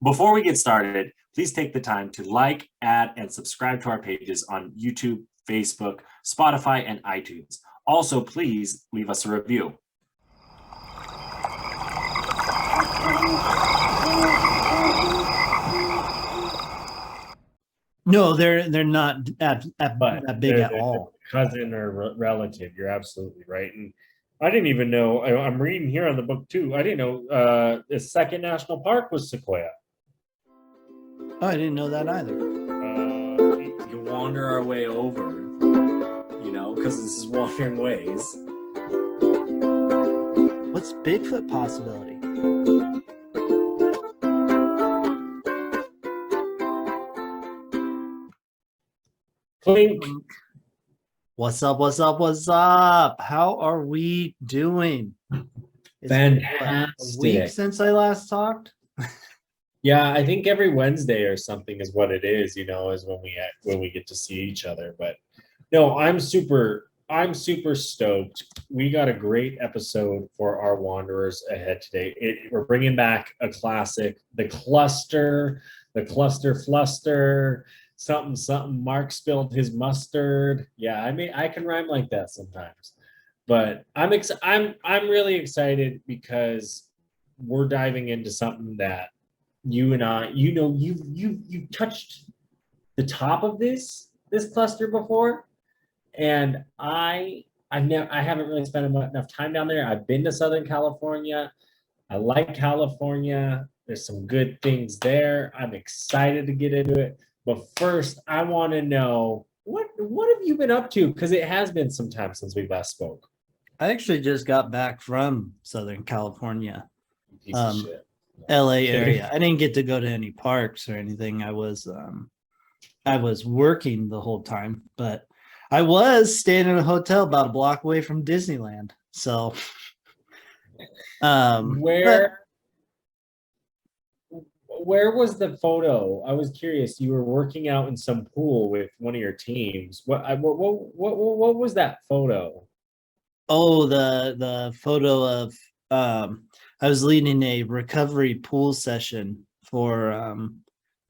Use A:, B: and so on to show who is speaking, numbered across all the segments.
A: Before we get started, please take the time to like, add, and subscribe to our pages on YouTube, Facebook, Spotify, and iTunes. Also, please leave us a review.
B: No, they're not that big at all.
C: Cousin or relative. You're absolutely right. And I didn't even know. I'm reading here on the book too. I didn't know the second national park was Sequoia.
B: Oh, I didn't know that either.
A: We can wander our way over, because this is Wandering Ways.
B: What's Bigfoot possibility?
C: Clink.
B: What's up? What's up? What's up? How are we doing? It's
C: Fantastic.
B: been, a week since I last talked.
C: Yeah, I think every Wednesday or something is what it is. Is when we get to see each other. But no, I'm super stoked. We got a great episode for our wanderers ahead today. We're bringing back a classic, the cluster fluster. Something. Mark spilled his mustard. Yeah, I can rhyme like that sometimes. But I'm really excited because we're diving into something that you and I, you touched the top of this cluster before, and I haven't really spent enough time down there. I've been to Southern California. I like California. There's some good things there. I'm excited to get into it. But first, I want to know what have you been up to? Because it has been some time since we last spoke.
B: I actually just got back from Southern California,
C: Piece of shit.
B: LA area. I didn't get to go to any parks or anything. I was working the whole time, but I was staying in a hotel about a block away from Disneyland. So,
C: where was the photo? I was curious. You were working out in some pool with one of your teams. What was that photo?
B: Oh, the photo of I was leading a recovery pool session for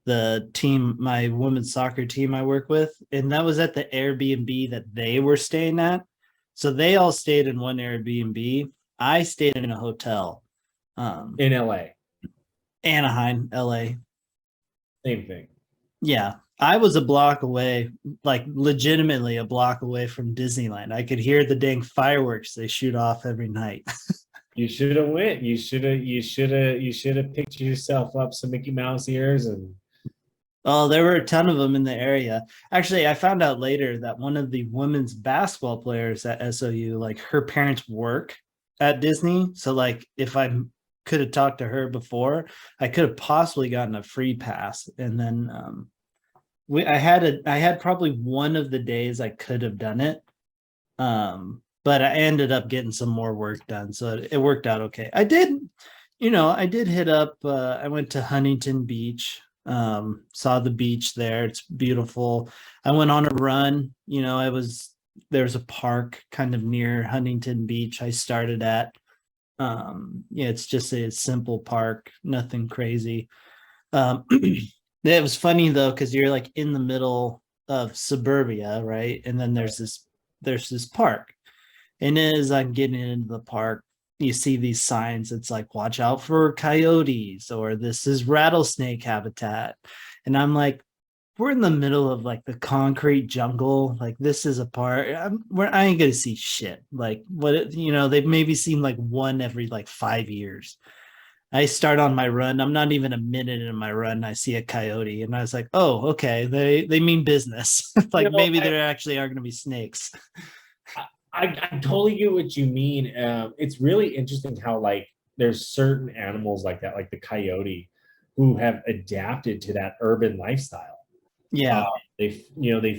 B: the team, my women's soccer team I work with, and that was at the Airbnb that they were staying at. So they all stayed in one Airbnb. I stayed in a hotel
C: In LA.
B: Anaheim, LA.
C: Same thing.
B: Yeah. I was a block away, like legitimately a block away from Disneyland. I could hear the dang fireworks they shoot off every night.
C: You should have went. You should have picked yourself up some Mickey Mouse ears and.
B: Oh, there were a ton of them in the area. Actually, I found out later that one of the women's basketball players at SOU, like her parents work at Disney. So like if I could have talked to her before, I could have possibly gotten a free pass. And then I had probably one of the days I could have done it. But I ended up getting some more work done. So it worked out okay. I did hit up, I went to Huntington Beach, saw the beach there. It's beautiful. I went on a run, there's a park kind of near Huntington Beach I started at. It's just a simple park, nothing crazy. It was funny though, because you're like in the middle of suburbia, right? And then there's this park. And as I'm getting into the park, you see these signs. It's like, watch out for coyotes, or this is rattlesnake habitat. And I'm like, we're in the middle of like the concrete jungle. Like this is a part where I ain't gonna see shit. Like they've maybe seen like one every like 5 years. I start on my run. I'm not even a minute in my run. I see a coyote, and I was like, oh, okay. They mean business. Like maybe there actually are going to be snakes.
C: I totally get what you mean. It's really interesting how like there's certain animals like that, like the coyote, who have adapted to that urban lifestyle.
B: Yeah.
C: They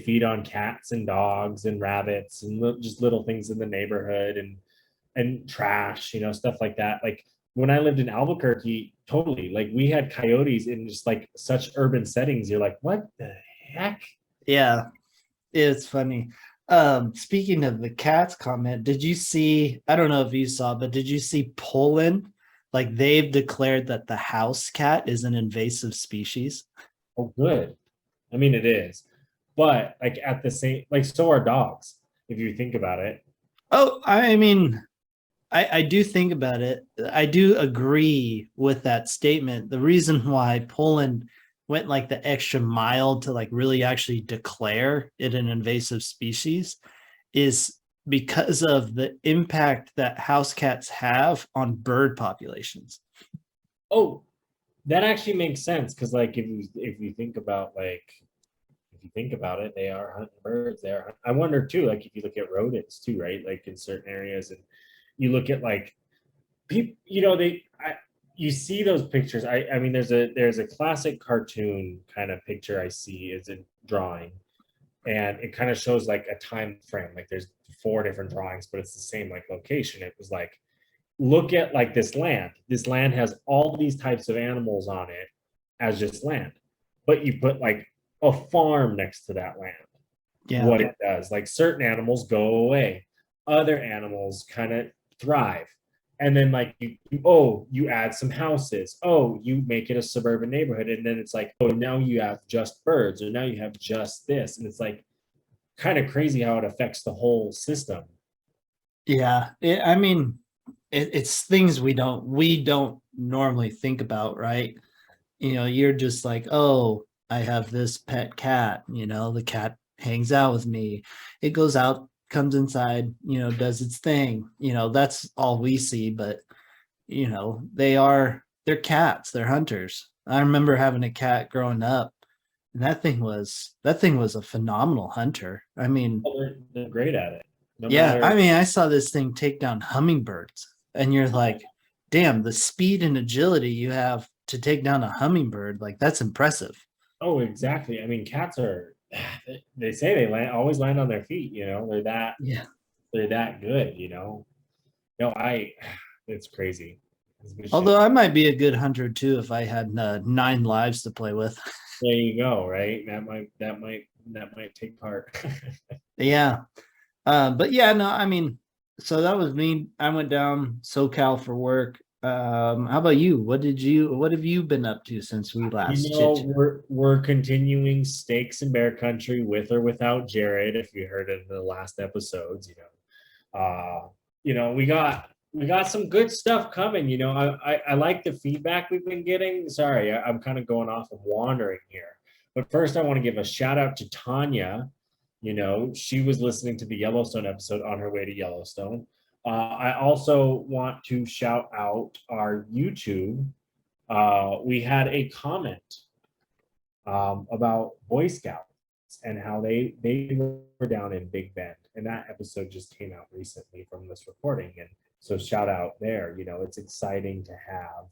C: feed on cats and dogs and rabbits and just little things in the neighborhood and trash, stuff like that. Like when I lived in Albuquerque, totally, like we had coyotes in just like such urban settings. You're like, what the heck?
B: Yeah, it's funny. Speaking of the cats comment, did you see, I don't know if you saw, but did you see Poland like they've declared that the house cat is an invasive species.
C: Oh, good. I mean, it is, but like at the same, like so are dogs. If you think about it.
B: Oh, I mean, I do think about it. I do agree with that statement. The reason why Poland went like the extra mile to like really actually declare it an invasive species is because of the impact that house cats have on bird populations.
C: Oh, that actually makes sense because, like, if you think about if you think about it, they are hunting birds. They are. I wonder too, like if you look at rodents too, right? Like in certain areas, and you look at like people, you see those pictures. I mean, there's a classic cartoon kind of picture I see is a drawing, and it kind of shows like a time frame. Like there's four different drawings, but it's the same like location. It was like look at like this land. This land has all these types of animals on it as just land, but you put like a farm next to that land.
B: Yeah.
C: What it does, like certain animals go away, other animals kind of thrive, and then like you add some houses, you make it a suburban neighborhood, and then it's like, oh, now you have just birds, or now you have just this, and it's like kind of crazy how it affects the whole system.
B: Yeah. I mean, it's things we don't normally think about, right? You're just like, oh, I have this pet cat, the cat hangs out with me. It goes out, comes inside, does its thing. That's all we see, but they're cats, they're hunters. I remember having a cat growing up, and that thing was a phenomenal hunter. I mean,
C: They're great at it, no
B: yeah,
C: matter.
B: I mean, I saw this thing take down hummingbirds, and you're like, damn, the speed and agility you have to take down a hummingbird, like that's impressive.
C: Oh, exactly. I mean, cats are. They say they always land on their feet.
B: Yeah.
C: They're that good. No, it's crazy. It's good shit.
B: Although I might be a good hunter too if I had 9 lives to play with.
C: There you go. Right. That might take part.
B: Yeah. But yeah, no, I mean, so that was me. I went down SoCal for work. How about you? What have you been up to since we last chit?
C: We're continuing Stakes in Bear Country with or without Jared. If you heard of the last episodes, we got some good stuff coming. I like the feedback we've been getting. Sorry, I'm kind of going off of wandering here, but first I want to give a shout out to Tanya. She was listening to the Yellowstone episode on her way to Yellowstone. I also want to shout out our YouTube. We had a comment about Boy Scouts and how they were down in Big Bend, and that episode just came out recently from this recording. And so shout out there. It's exciting to have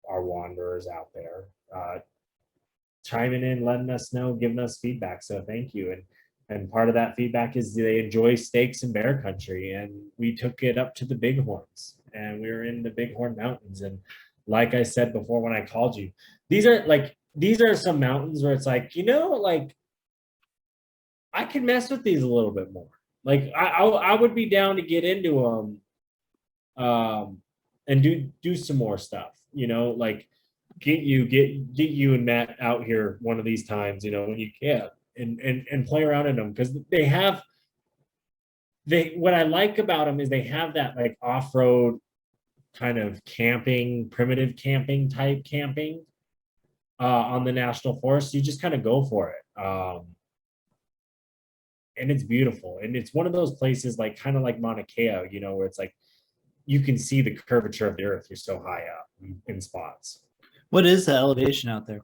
C: our wanderers out there chiming in, letting us know, giving us feedback. So thank you. And part of that feedback is they enjoy Stakes in Bear Country, and we took it up to the Bighorns, and we were in the Bighorn Mountains. And like I said before when I called you, these are some mountains where it's like, like I can mess with these a little bit more. Like I would be down to get into them, and do some more stuff. Like get you and Matt out here one of these times. When you can, and play around in them, because what I like about them is they have that like off-road kind of camping, primitive camping type camping on the national forest. You just kind of go for it. And it's beautiful. And it's one of those places like kind of like Mauna Kea, where it's like you can see the curvature of the earth. You're so high up in spots.
B: What is the elevation out there?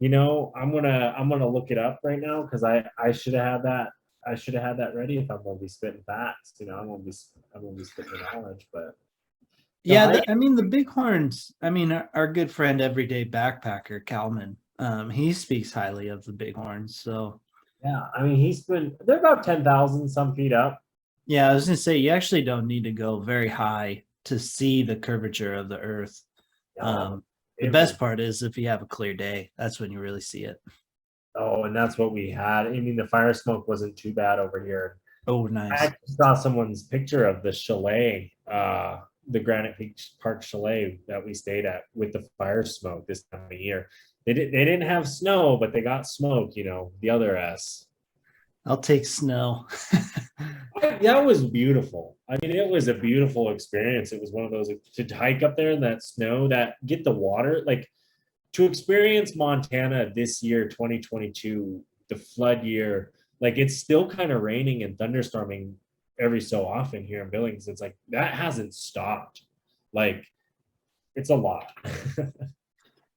C: I'm gonna look it up right now, because I should have had that. I should have had that ready if I'm gonna be spitting facts. I'm gonna be spitting the knowledge. But
B: Yeah, I mean the Bighorns. I mean our good friend, everyday backpacker Calman. He speaks highly of the Bighorns. So
C: yeah, I mean they're about 10,000 some feet up.
B: yeah, I was gonna say you actually don't need to go very high to see the curvature of the earth. The best part is if you have a clear day, that's when you really see it.
C: Oh, and that's what we had. I mean, the fire smoke wasn't too bad over here.
B: Oh, nice.
C: I actually saw someone's picture of the chalet the Granite Peak Park Chalet that we stayed at with the fire smoke this time of year. They didn't have snow, but they got smoke, the other S.
B: I'll take snow.
C: That was beautiful. I mean, it was a beautiful experience. It was one of those to hike up there in that snow, that get the water, like to experience Montana this year, 2022, the flood year, like it's still kind of raining and thunderstorming every so often here in Billings. It's like that hasn't stopped. Like it's a lot.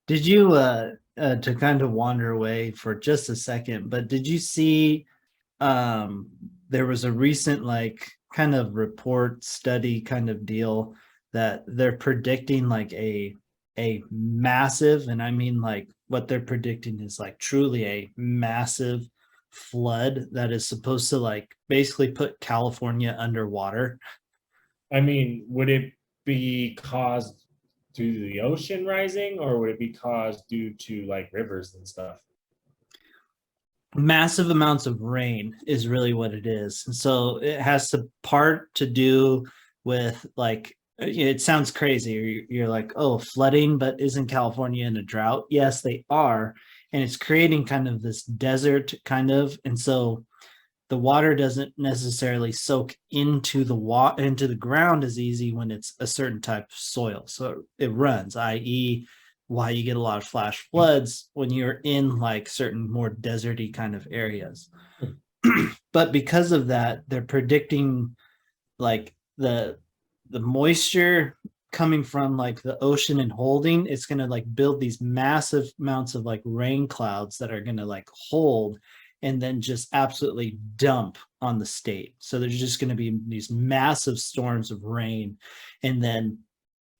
B: Did you to kind of wander away for just a second, but did you see there was a recent like kind of report study kind of deal that they're predicting like a massive, and I mean like what they're predicting is like truly a massive flood that is supposed to like basically put California underwater.
C: I mean, would it be caused due to the ocean rising, or would it be caused due to like rivers and stuff?
B: Massive amounts of rain is really what it is. So it has to part to do with like, it sounds crazy. You're like, oh, flooding, but isn't California in a drought? Yes, they are. And it's creating kind of this desert kind of. And so the water doesn't necessarily soak into the ground as easy when it's a certain type of soil. So it runs, i.e., why you get a lot of flash floods when you're in like certain more deserty kind of areas. But because of that, they're predicting like the moisture coming from like the ocean and holding, it's going to like build these massive amounts of like rain clouds that are going to like hold and then just absolutely dump on the state. So there's just going to be these massive storms of rain. And then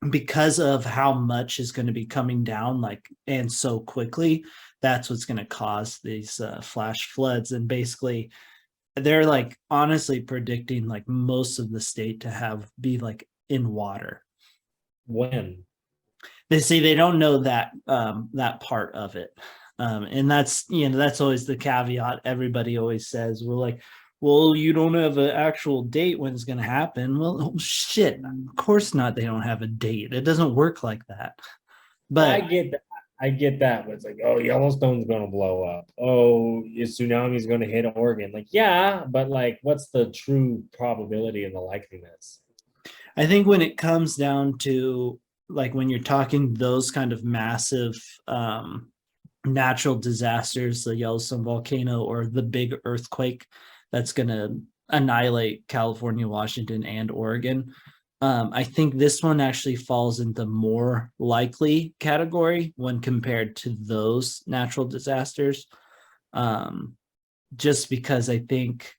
B: because of how much is going to be coming down like and so quickly, that's what's going to cause these flash floods. And basically they're like honestly predicting like most of the state to be like in water.
C: When?
B: They say they don't know that that part of it. And that's that's always the caveat everybody always says. We're like, well, you don't have an actual date when it's going to happen. Well, oh, shit, of course not. They don't have a date. It doesn't work like that. But
C: I get that. I get that. But it's like, oh, Yellowstone's going to blow up. Oh, your tsunami's going to hit Oregon. Like, yeah, but like, what's the true probability and the likeliness?
B: I think when it comes down to like when you're talking those kind of massive natural disasters, the Yellowstone volcano or the big earthquake that's going to annihilate California, Washington, and Oregon. I think this one actually falls in the more likely category when compared to those natural disasters. Just because I think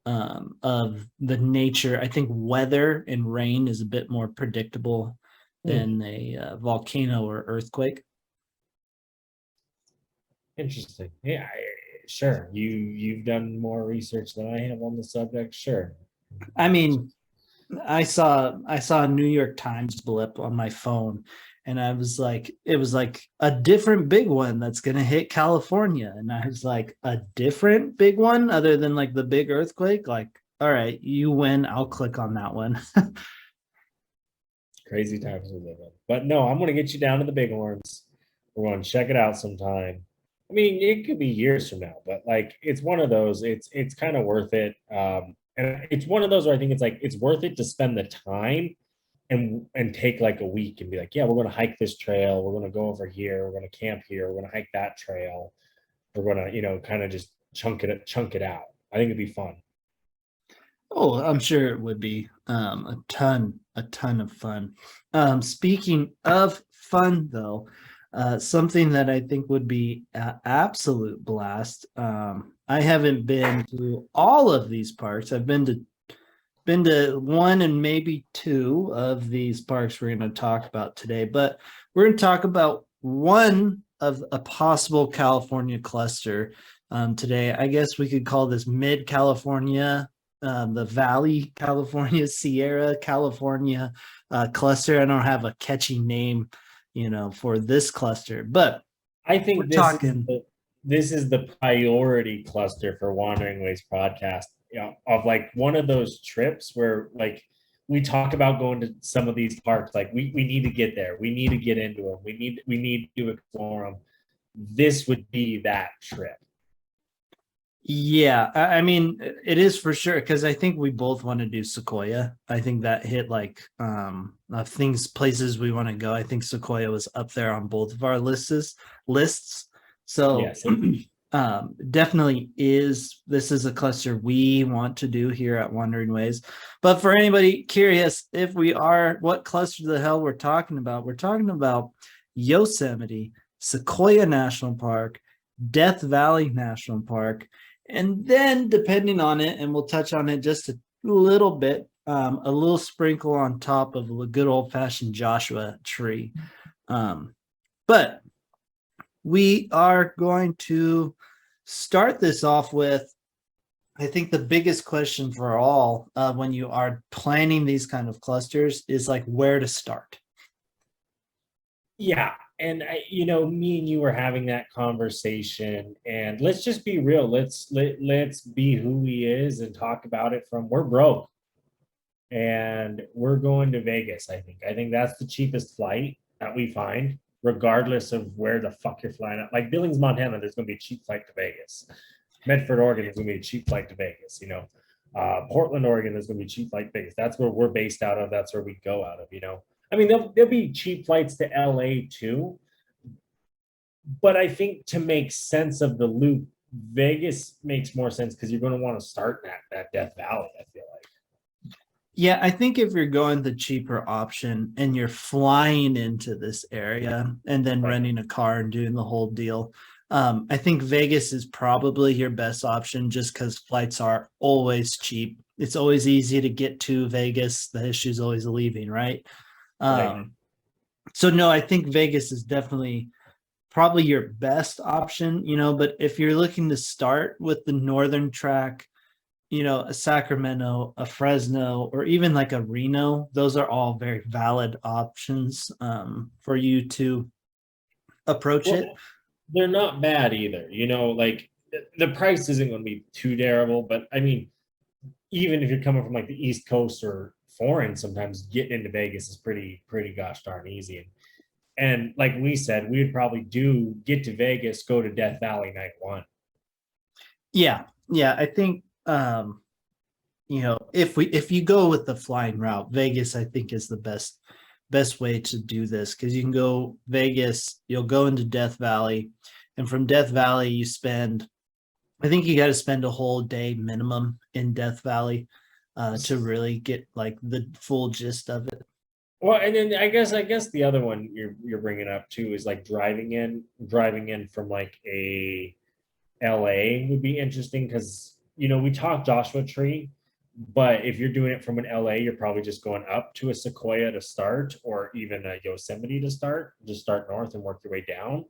B: of the nature, I think weather and rain is a bit more predictable than a volcano or earthquake.
C: Interesting. Yeah, sure. You've done more research than I have on the subject. Sure.
B: I mean, I saw a New York Times blip on my phone, and I was like, it was like a different big one that's gonna hit California, and I was like, a different big one other than like the big earthquake. Like, all right, you win. I'll click on that one.
C: Crazy times we live in. But no, I'm gonna get you down to the Bighorns. We're going to check it out sometime. I mean, it could be years from now, but like it's one of those. It's kind of worth it. And it's one of those where I think it's like it's worth it to spend the time and take like a week and be like, yeah, we're going to hike this trail. We're going to go over here. We're going to camp here. We're going to hike that trail. We're going to, kind of just chunk it out. I think it'd be fun.
B: Oh, I'm sure it would be a ton of fun. Speaking of fun, though, something that I think would be an absolute blast. I haven't been to all of these parks. I've been to one and maybe two of these parks we're going to talk about today, but we're going to talk about one of a possible California cluster today. I guess we could call this Mid-California, the Valley California, Sierra California cluster. I don't have a catchy name, for this cluster, but
C: I think this is the priority cluster for Wandering Ways podcast. Of like one of those trips where like we talk about going to some of these parks. Like we need to get there. We need to get into them. We need to explore them. This would be that trip.
B: Yeah, I mean, it is for sure because I think we both want to do Sequoia. I think that hit like things, places we want to go. I think Sequoia was up there on both of our lists. So
C: Yes.
B: definitely this is a cluster we want to do here at Wandering Ways. But for anybody curious, if we are, what cluster the hell we're talking about Yosemite, Sequoia National Park, Death Valley National Park, and then depending on it, and we'll touch on it just a little bit, a little sprinkle on top of a good old-fashioned Joshua tree. But we are going to start this off with, I think the biggest question for all when you are planning these kind of clusters is like where to start.
C: Yeah. And me and you were having that conversation, and let's just be real. Let's be who he is and talk about it from we're broke and we're going to Vegas. I think that's the cheapest flight that we find, regardless of where the fuck you're flying at. Like Billings, Montana, there's going to be a cheap flight to Vegas. Medford, Oregon, there's going to be a cheap flight to Vegas. Portland, Oregon, there's going to be a cheap flight to Vegas. That's where we're based out of. That's where we go out of. I mean, there'll be cheap flights to LA too. But I think to make sense of the loop, Vegas makes more sense because you're going to want to start at Death Valley, I feel like.
B: Yeah, I think if you're going the cheaper option and you're flying into this area and then renting a car and doing the whole deal, I think Vegas is probably your best option just because flights are always cheap. It's always easy to get to Vegas. The issue is always leaving, right? So no, I think Vegas is definitely probably your best option, but if you're looking to start with the northern track, a Sacramento, a Fresno, or even like a Reno, those are all very valid options for you to approach it.
C: They're not bad either. Like the price isn't going to be too terrible, but I mean, even if you're coming from like the East Coast or foreign, sometimes getting into Vegas is pretty gosh darn easy. And like we said, we would probably get to Vegas, go to Death Valley night one.
B: Yeah. I think if you go with the flying route, Vegas I think is the best way to do this because you can go Vegas, you'll go into Death Valley, and from Death Valley I think you got to spend a whole day minimum in Death Valley to really get like the full gist of it.
C: Well, and then I guess the other one you're bringing up too is like driving in from like a LA would be interesting because we talked Joshua Tree, but if you're doing it from an LA, you're probably just going up to a Sequoia to start, or even a Yosemite to start. Just start north and work your way down.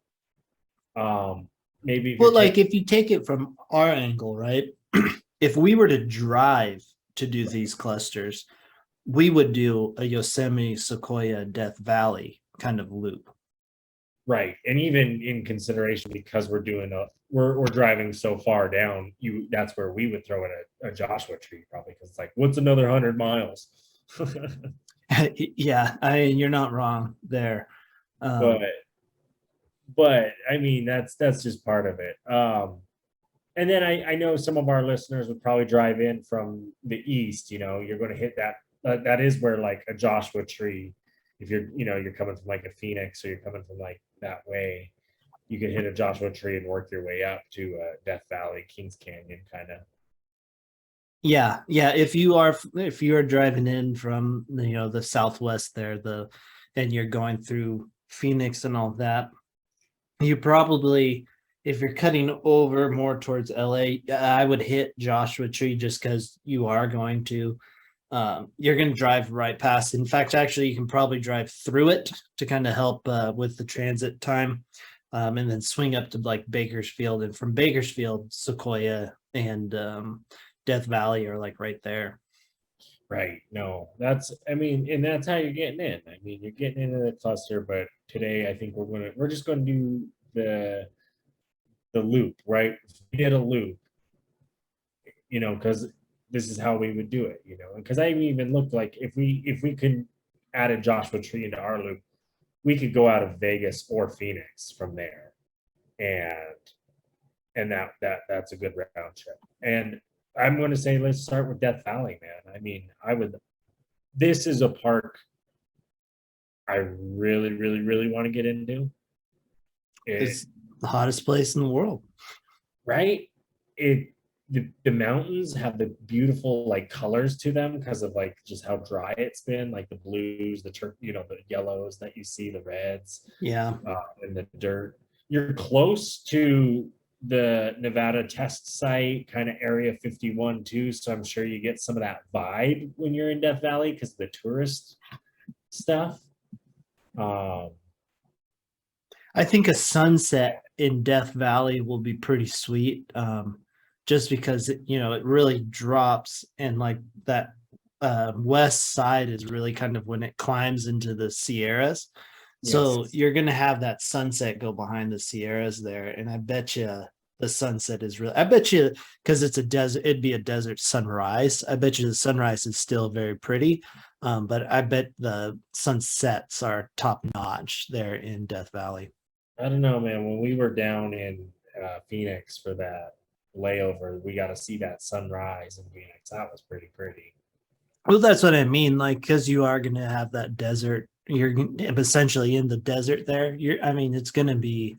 C: Maybe
B: if you take it from our angle, right? If we were to drive to do these clusters, we would do a Yosemite, Sequoia, Death Valley kind of loop.
C: Right. And even in consideration, because we're driving so far down, that's where we would throw in a Joshua Tree probably, because it's like, what's another 100 miles?
B: Yeah, you're not wrong there.
C: But I mean, that's just part of it. And then I know some of our listeners would probably drive in from the east. You're going to hit that. That is where like a Joshua Tree, if you're coming from like a Phoenix or you're coming from like that way, you can hit a Joshua Tree and work your way up to Death Valley, Kings Canyon kind of.
B: Yeah. If you are driving in from the southwest there, and you're going through Phoenix and all that, you probably, if you're cutting over more towards LA, I would hit Joshua Tree just because you are going to. You're going to drive right past. In fact, actually, you can probably drive through it to kind of help with the transit time, and then swing up to like Bakersfield. And from Bakersfield, Sequoia and Death Valley are like right there.
C: Right. No, and that's how you're getting in. I mean, you're getting into the cluster, but today I think we're just going to do the loop, right? We did a loop, because this is how we would do it, because I even looked like if we could add a Joshua Tree into our loop, we could go out of Vegas or Phoenix from there, and that's a good round trip. And I'm going to say let's start with Death Valley, man. I mean, this is a park I really, really, really want to get into.
B: It's the hottest place in the world.
C: Right? The mountains have the beautiful like colors to them because of like just how dry it's been, like the blues, the yellows that you see, the reds,
B: Yeah,
C: and the dirt. You're close to the Nevada test site, kind of Area 51 too, so I'm sure you get some of that vibe when you're in Death Valley because of the tourist stuff.
B: I think a sunset in Death Valley will be pretty sweet, just because it really drops, and like that west side is really kind of when it climbs into the Sierras. So
C: Yes.
B: you're gonna have that sunset go behind the Sierras there, and I bet you the sunset is really. I bet you because it's a desert, it'd be a desert sunrise. I bet you the sunrise is still very pretty, but I bet the sunsets are top notch there in Death Valley.
C: I don't know, man. When we were down in Phoenix for that layover, we got to see that sunrise in Phoenix. That was pretty pretty.
B: Well, that's what I mean. Like, because you are going to have that desert. You're essentially in the desert there. It's going to be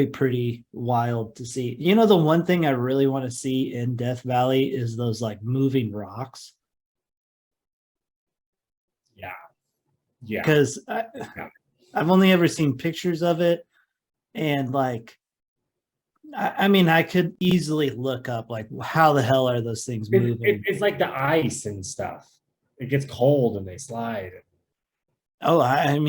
B: pretty wild to see. The one thing I really want to see in Death Valley is those like moving
C: Yeah.
B: rocks.
C: Yeah.
B: Because I've only ever seen pictures of it, and like, I could easily look up like how the hell are those things moving?
C: It's like the ice and stuff. It gets cold and they slide.
B: Oh, I don't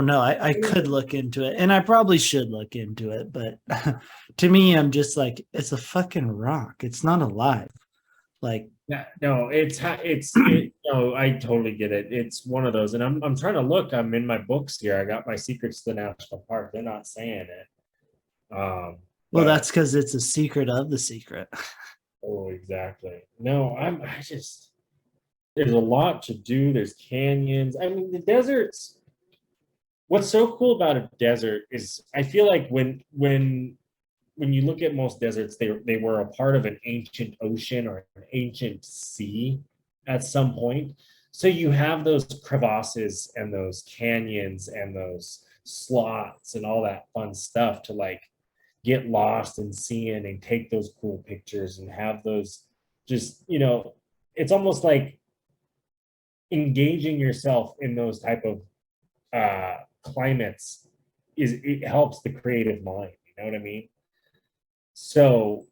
B: know. I could look into it, and I probably should look into it, but to me, I'm just like, it's a fucking rock. It's not alive. Like,
C: no, no, I totally get it. It's one of those, and I'm trying to look. I'm in my books here. I got my Secrets to the National Park. They're not saying it.
B: well,
C: But-
B: that's because it's a secret of the secret.
C: Oh, exactly. No, there's a lot to do. There's canyons. I mean, the deserts. What's so cool about a desert is I feel like when you look at most deserts, they were a part of an ancient ocean or an ancient sea at some point. So you have those crevasses and those canyons and those slots and all that fun stuff to like get lost and see in and take those cool pictures and have those just, it's almost like engaging yourself in those type of climates it helps the creative mind, you know what I mean? So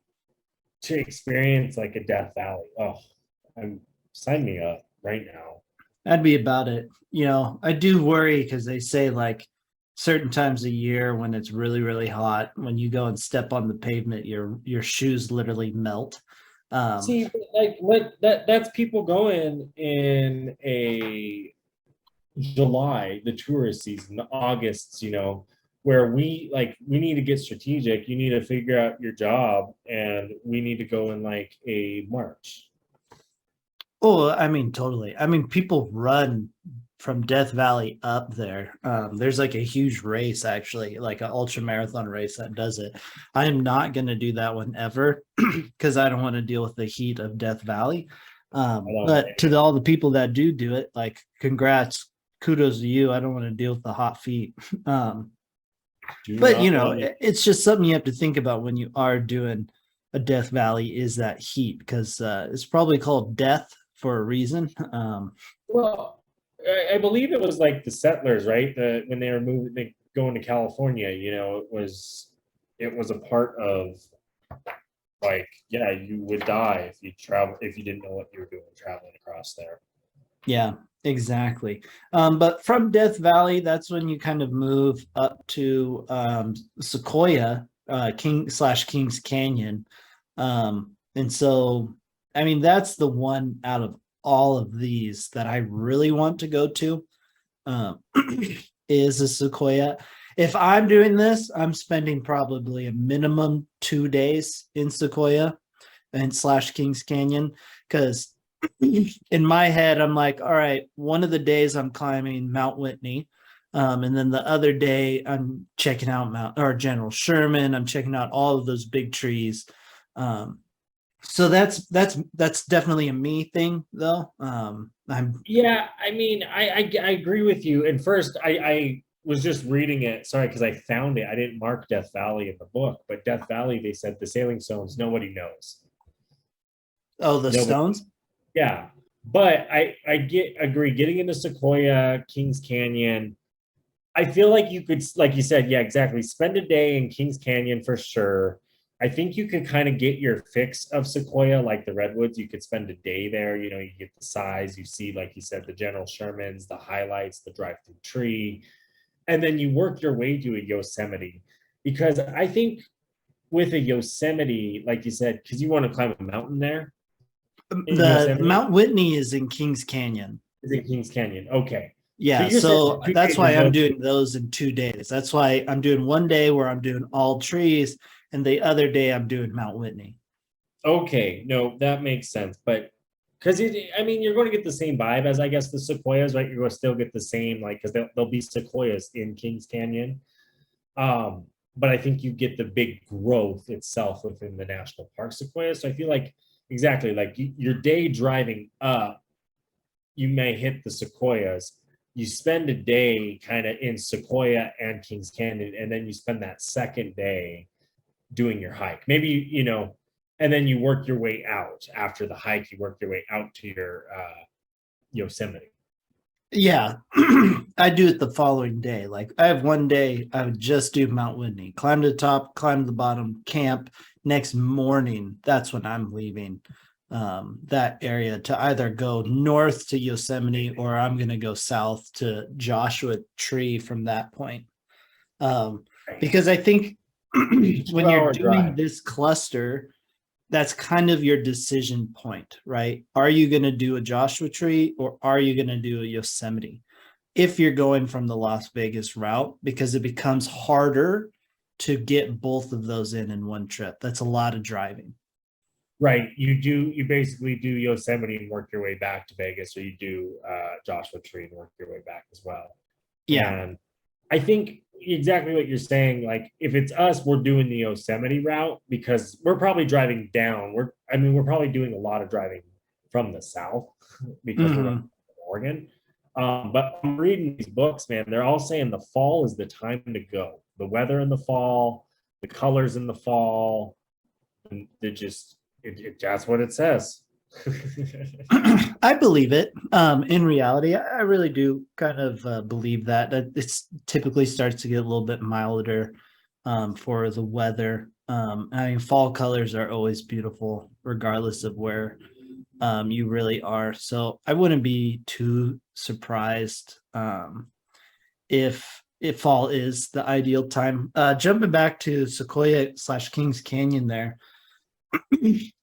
C: to experience like a Death Valley, sign me up right now.
B: That'd be about it. I do worry because they say like certain times a year when it's really, really hot, when you go and step on the pavement, your shoes literally melt.
C: See, like that's people going in a July, the tourist season, August, where we need to get strategic. You need to figure out your job, and we need to go in like a March.
B: Oh, totally. People run from Death Valley up there. There's like a huge race, actually, like an ultra marathon race that does it. I am not going to do that one ever because I don't want to deal with the heat of Death Valley. But to all the people that do it, like, congrats, kudos to you. I don't want to deal with the hot feet. It's just something you have to think about when you are doing a Death Valley, is that heat, because it's probably called death for a reason.
C: Well, I believe it was like the settlers, right? When they were going to California, it was a part of like, yeah, you would die if you didn't know what you were doing traveling across there.
B: Yeah, exactly. But from Death Valley, that's when you kind of move up to Sequoia, Kings Canyon. And so, that's the one out of all of these that I really want to go to, is a Sequoia. If I'm doing this, I'm spending probably a minimum 2 days in Sequoia. and / Kings Canyon, because in my head I'm like, all right, one of the days I'm climbing Mount Whitney, and then the other day I'm checking out General Sherman. I'm checking out all of those big trees. So that's definitely a me thing, though.
C: Yeah, I mean, I agree with you. And first, I was just reading it. Sorry, because I found it. I didn't mark Death Valley in the book, but Death Valley, they said the sailing stones, nobody knows.
B: Oh, the
C: Nobody.
B: stones.
C: Yeah, but I agree. Getting into Sequoia, Kings Canyon, I feel like you could, like you said, yeah, exactly. Spend a day in Kings Canyon for sure. I think you could kind of get your fix of Sequoia, like the redwoods. You could spend a day there. You know, you get the size, you see, like you said, the General Shermans, the highlights, the drive-through tree, and then you work your way to a Yosemite. Because I think with a Yosemite, like you said, because you want to climb a mountain there. In
B: The
C: Yosemite?
B: Mount Whitney is in Kings Canyon.
C: Is in Kings Canyon. Okay.
B: Yeah,
C: you're
B: so
C: saying
B: that's
C: 2 days
B: why
C: is
B: I'm
C: no-
B: doing those in 2 days. That's why I'm doing one day where I'm doing all trees, and the other day I'm doing Mount Whitney.
C: Okay, no, that makes sense. But because I mean, you're going to get the same vibe as I guess the Sequoias, right? You're going to still get the same, like, because there'll be Sequoias in Kings Canyon. But I think you get the big growth itself within the national park Sequoia. So I feel like exactly like your day driving up, you may hit the Sequoias. You spend a day kind of in Sequoia and Kings Canyon, and then you spend that second day doing your hike. Maybe, you know, and then you work your way out after the hike, you work your way out to your Yosemite.
B: Yeah, I do it the following day. Like I have one day I would just do Mount Whitney, climb to the top, climb to the bottom, camp. Next morning, that's when I'm leaving that area to either go north to Yosemite or I'm going to go south to Joshua Tree from that point. Because I think when you're doing this cluster, that's kind of your decision point, right? Are you going to do a Joshua Tree or are you going to do a Yosemite? If you're going from the Las Vegas route, because it becomes harder to get both of those in one trip. That's a lot of driving.
C: Right. You basically do Yosemite and work your way back to Vegas, or you do Joshua Tree and work your way back as well.
B: Yeah.
C: And I think exactly what you're saying. Like if it's us, we're doing the Yosemite route because we're probably driving down. We're probably doing a lot of driving from the south because we're in Oregon. But I'm reading these books, man. They're all saying the fall is the time to go. The weather in the fall, the colors in the fall, and that's what it says.
B: I believe it. In reality, I really do kind of believe that it's typically starts to get a little bit milder for the weather. I mean, fall colors are always beautiful, regardless of where you really are. So I wouldn't be too surprised if fall is the ideal time. Jumping back to Sequoia / Kings Canyon there,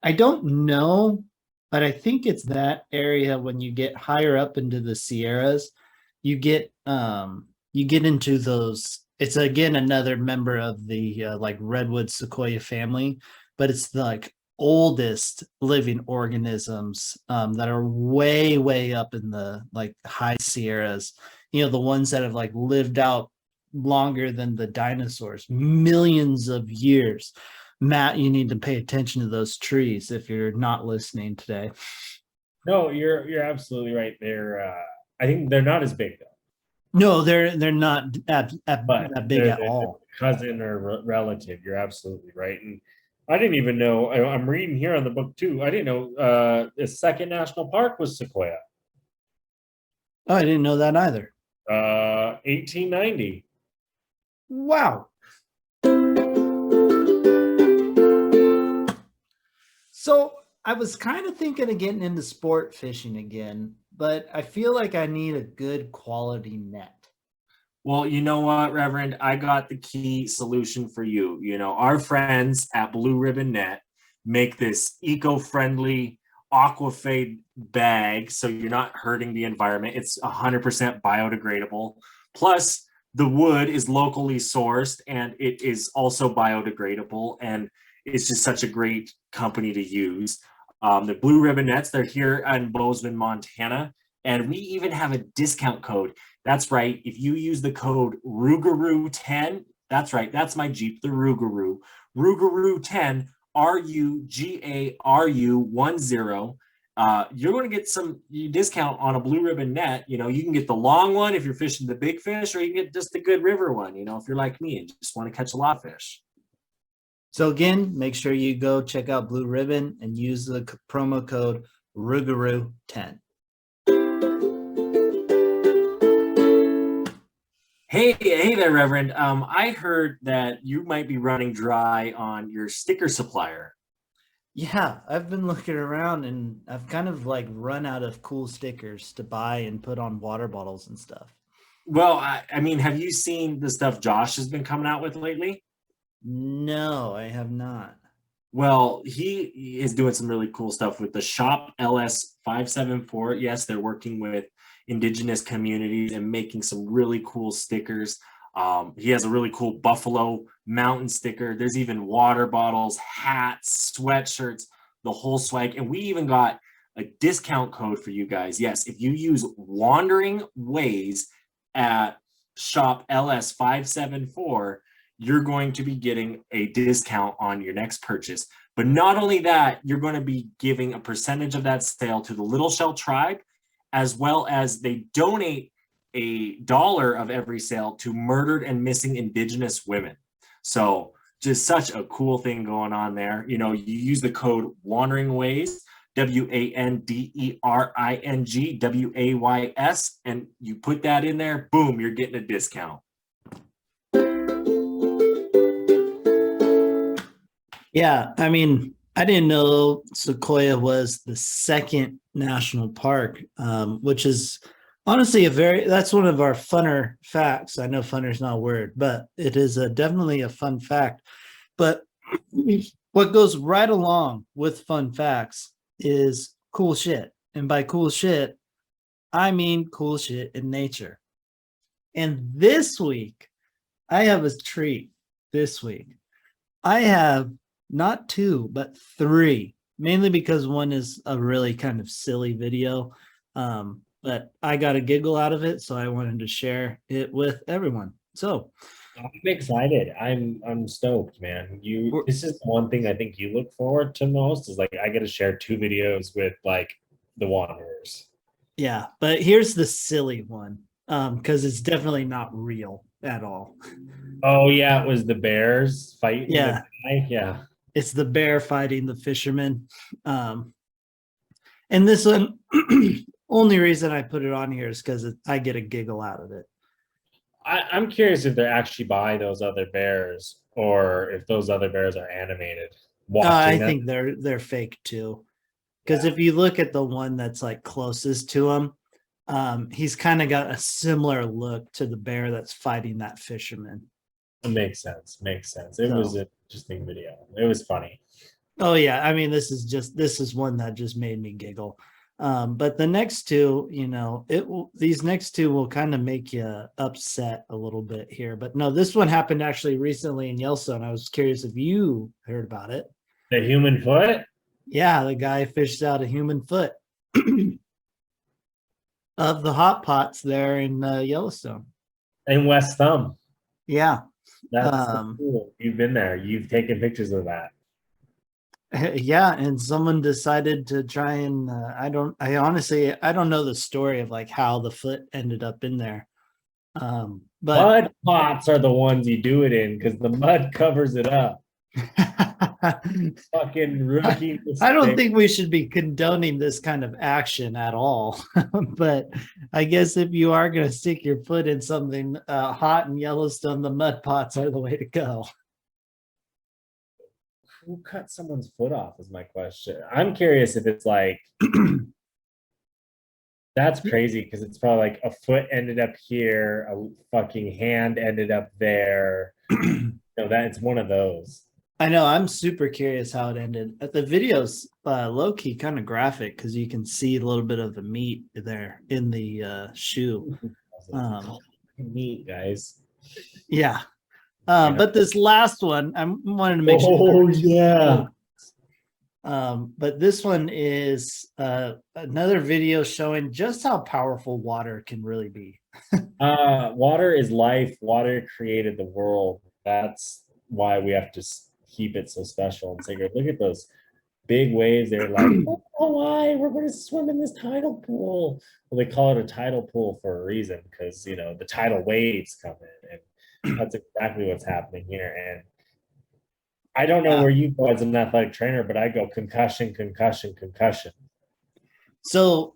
B: I don't know, but I think it's that area when you get higher up into the Sierras, you get into those. It's again another member of the like redwood sequoia family, but it's the like oldest living organisms that are way up in the like high Sierras. You know, the ones that have like lived out longer than the dinosaurs, millions of years. Matt, you need to pay attention to those trees if you're not listening today.
C: No, you're absolutely right. I think they're not as big though.
B: No, they're not that big at
C: They're
B: all.
C: cousin or relative. You're absolutely right. And I didn't even know. I'm reading here on the book too. I didn't know the second national park was Sequoia.
B: Oh, I didn't know that either.
C: 1890.
B: Wow. So I was kind of thinking of getting into sport fishing again, but I feel like I need a good quality net.
A: Well, you know what, Reverend? I got the key solution for you. You know, our friends at Blue Ribbon Net make this eco-friendly aquafade bag, so you're not hurting the environment. It's 100% biodegradable. Plus, the wood is locally sourced and it is also biodegradable. And it's just such a great company to use. The Blue Ribbon Nets, they're here in Bozeman, Montana, and we even have a discount code. That's right. If you use the code Rougarou10, that's right. That's my Jeep, the Rougarou. Rougarou10, RUGARU10. You're going to get some discount on a Blue Ribbon net. You know, you can get the long one if you're fishing the big fish, or you can get just the good river one, you know, if you're like me and just want to catch a lot of fish.
B: So again, make sure you go check out Blue Ribbon and use the promo code Rougarou10.
A: Hey there, Reverend. I heard that you might be running dry on your sticker supplier.
B: Yeah, I've been looking around and I've kind of like run out of cool stickers to buy and put on water bottles and stuff.
A: Well, I mean, have you seen the stuff Josh has been coming out with lately?
B: No, I have not.
A: Well, he is doing some really cool stuff with the Shop LS 574. Yes, they're working with indigenous communities and making some really cool stickers. He has a really cool Buffalo Mountain sticker. There's even water bottles, hats, sweatshirts, the whole swag. And we even got a discount code for you guys. Yes, if you use Wandering Ways at Shop LS 574, you're going to be getting a discount on your next purchase. But not only that, you're going to be giving a percentage of that sale to the Little Shell Tribe, as well as they donate $1 of every sale to murdered and missing Indigenous women. So just such a cool thing going on there. You know, you use the code Wandering Ways, WANDERING WAYS, and you put that in there, boom, you're getting a discount.
B: Yeah, I mean, I didn't know Sequoia was the second national park, which is honestly that's one of our funner facts. I know funner is not a word, but it is definitely a fun fact. But what goes right along with fun facts is cool shit. And by cool shit, I mean cool shit in nature. And this week, I have a treat this week. I have not two, but three, mainly because one is a really kind of silly video. But I got a giggle out of it, so I wanted to share it with everyone. So
C: I'm excited. I'm stoked, man. This is one thing I think you look forward to most is like I get to share two videos with like the Wanderers.
B: yeah, but here's the silly one, because it's definitely not real at all.
C: Oh yeah, it was the bears fighting.
B: Yeah.
C: Yeah.
B: It's the bear fighting the fisherman. And this one, only reason I put it on here is because I get a giggle out of it.
C: I'm curious if they're actually by those other bears or if those other bears are animated.
B: I think they're fake too. Because if you look at the one that's like closest to him, he's kind of got a similar look to the bear that's fighting that fisherman.
C: It makes sense. It was an interesting video. It was funny.
B: Oh yeah, I mean this is one that just made me giggle. But the next two, you know, these next two will kind of make you upset a little bit here. But no, this one happened actually recently in Yellowstone. I was curious if you heard about it.
C: The human foot?
B: Yeah, the guy fished out a human foot of the hot pots there in Yellowstone.
C: In West Thumb.
B: Yeah.
C: That's cool. You've been there. You've taken pictures of that.
B: Yeah, and someone decided to try and I don't know the story of like how the foot ended up in there. But
C: mud pots are the ones you do it in because the mud covers it up. Fucking rookie mistake.
B: I don't think we should be condoning this kind of action at all. But I guess if you are going to stick your foot in something hot in Yellowstone, the mud pots are the way to go.
C: Who cut someone's foot off is my question. I'm curious if it's like that's crazy because it's probably like a foot ended up here, a fucking hand ended up there. That it's one of those.
B: I know. I'm super curious how it ended. The video's low-key kind of graphic because you can see a little bit of the meat there in the shoe.
C: Meat, guys.
B: Yeah. But this last one, I wanted to make sure.
C: Oh yeah.
B: But this one is another video showing just how powerful water can really be.
C: Water is life. Water created the world. That's why we have to keep it so special and sacred. Look at those big waves. They're like, oh, why? We're going to swim in this tidal pool. Well, they call it a tidal pool for a reason because, you know, the tidal waves come in. And that's exactly what's happening here. And I don't know where you go as an athletic trainer, but I go concussion, concussion, concussion.
B: So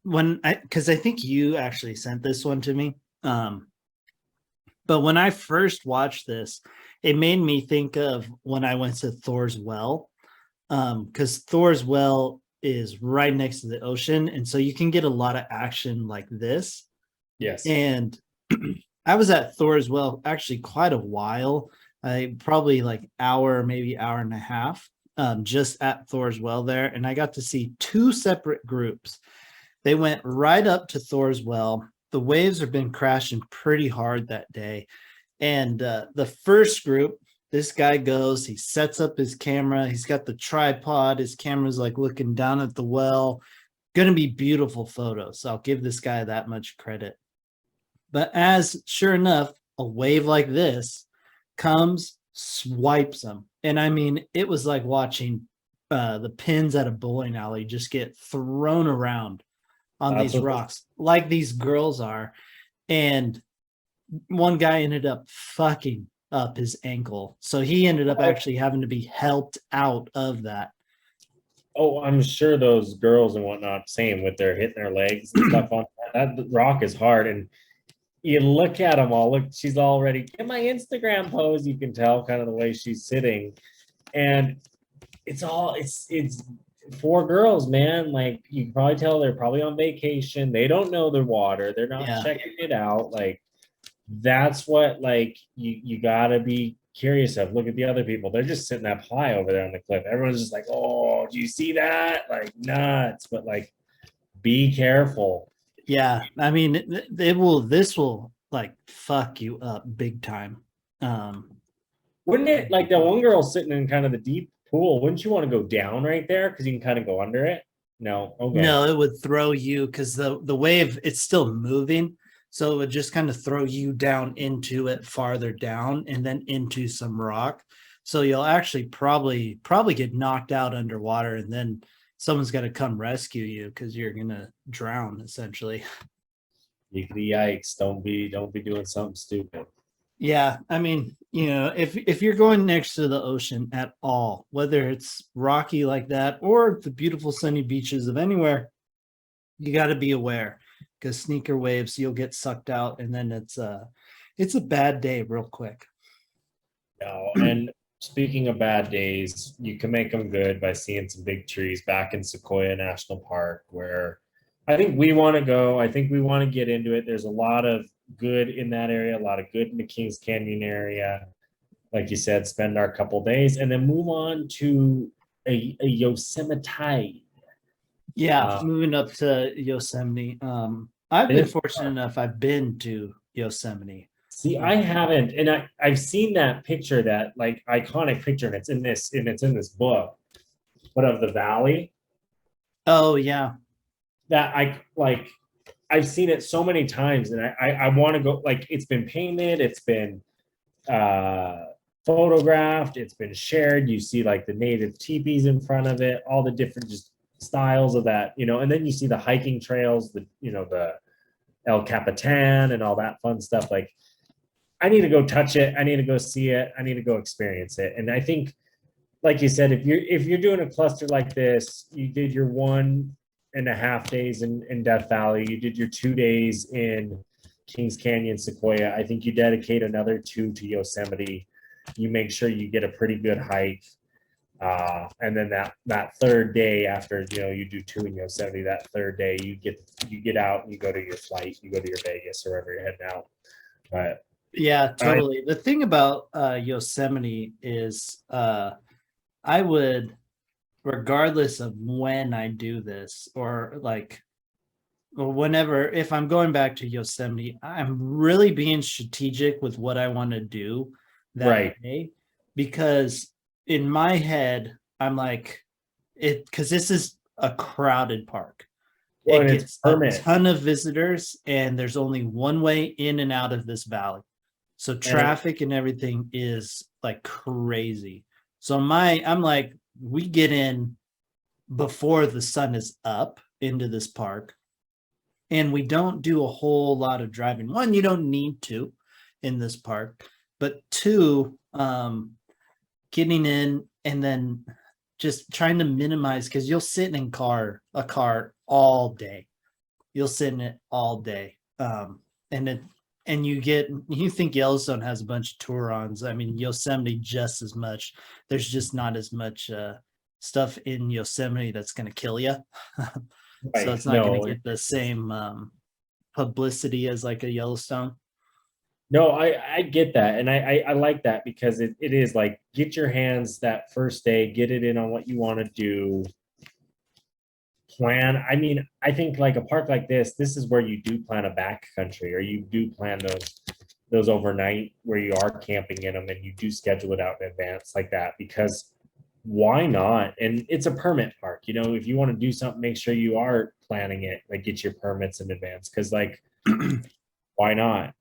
B: because I think you actually sent this one to me. But when I first watched this, it made me think of when I went to Thor's Well. Because Thor's Well is right next to the ocean. And so you can get a lot of action like this.
C: Yes.
B: And I was at Thor's Well actually quite a while. Probably like hour, maybe hour and a half, just at Thor's Well there. And I got to see two separate groups. They went right up to Thor's Well. The waves have been crashing pretty hard that day. And the first group, this guy goes, he sets up his camera. He's got the tripod. His camera's like looking down at the well. Going to be beautiful photos. So I'll give this guy that much credit. But as sure enough, a wave like this comes, swipes him. And I mean, it was like watching the pins at a bowling alley just get thrown around on these rocks like these girls are. And one guy ended up fucking up his ankle. So he ended up actually having to be helped out of that.
C: Oh, I'm sure those girls and whatnot, same with their hitting their legs and stuff on that rock is hard. And you look at them all, look, she's already in my Instagram pose. You can tell kind of the way she's sitting. And it's four girls, man. Like you can probably tell they're probably on vacation. They don't know the water. They're not checking it out. Like that's what like you gotta be curious of. Look at the other people. They're just sitting up high over there on the cliff. Everyone's just like, oh, do you see that? Like nuts. But like be careful.
B: Yeah. I mean, this will like fuck you up big time.
C: Wouldn't it, like that one girl sitting in kind of the deep pool, wouldn't you want to go down right there because you can kind of go under it? No. Okay.
B: No, it would throw you because the wave, it's still moving. So it would just kind of throw you down into it farther down and then into some rock. So you'll actually probably get knocked out underwater, and then someone's got to come rescue you because you're gonna drown essentially.
C: Yikes! Don't be doing something stupid.
B: Yeah, I mean, you know, if you're going next to the ocean at all, whether it's rocky like that or the beautiful sunny beaches of anywhere, you got to be aware because sneaker waves, you'll get sucked out, and then it's a bad day real quick.
C: No, and speaking of bad days, you can make them good by seeing some big trees back in Sequoia National Park, where I think we want to go. I think we want to get into it. There's a lot of good in that area, a lot of good in the Kings Canyon area. Like you said, spend our couple days and then move on to a Yosemite.
B: Yeah, moving up to Yosemite. I've been fortunate enough. I've been to Yosemite.
C: See, I haven't, and I've seen that picture, that like iconic picture, and it's in this book, but of the valley.
B: Oh yeah,
C: that I've seen it so many times, and I want to go. Like it's been painted, it's been photographed, it's been shared. You see like the native teepees in front of it, all the different just styles of that, you know, and then you see the hiking trails, the El Capitan and all that fun stuff. Like I need to go touch it. I need to go see it. I need to go experience it. And I think, like you said, if you're doing a cluster like this, you did your 1.5 days in Death Valley, you did your 2 days in Kings Canyon, Sequoia. I think you dedicate another 2 to Yosemite. You make sure you get a pretty good hike. And then that third day after, you do 2 in Yosemite, that third day you get out and you go to your flight, you go to your Vegas or wherever you're heading out. But
B: yeah, totally. The thing about Yosemite is I would, regardless of when I do this or whenever, if I'm going back to Yosemite, I'm really being strategic with what I want to do.
C: Right.
B: day, because in my head I'm like, it, because this is a crowded park.
C: Well,
B: It
C: and it's
B: gets a
C: permit.
B: ton of visitors, and there's only one way in and out of this valley. So traffic and everything is like crazy. So I'm like, we get in before the sun is up into this park, and we don't do a whole lot of driving. One, you don't need to in this park, but two, getting in and then just trying to minimize, because you'll sit in a car all day. You'll sit in it all day. And it and you think Yellowstone has a bunch of Turons. I mean, Yosemite just as much. There's just not as much stuff in Yosemite that's going to kill you. So
C: Right.
B: it's not going
C: No,
B: to get the same publicity as like a Yellowstone.
C: no, I get that. And I like that because it is like get your hands that first day, get it in on what you want to do. Plan. I mean, I think like a park like this is where you do plan a backcountry, or you do plan those overnight where you are camping in them and you do schedule it out in advance like that, because why not? And it's a permit park, you know, if you want to do something, make sure you are planning it, like get your permits in advance, because like why not?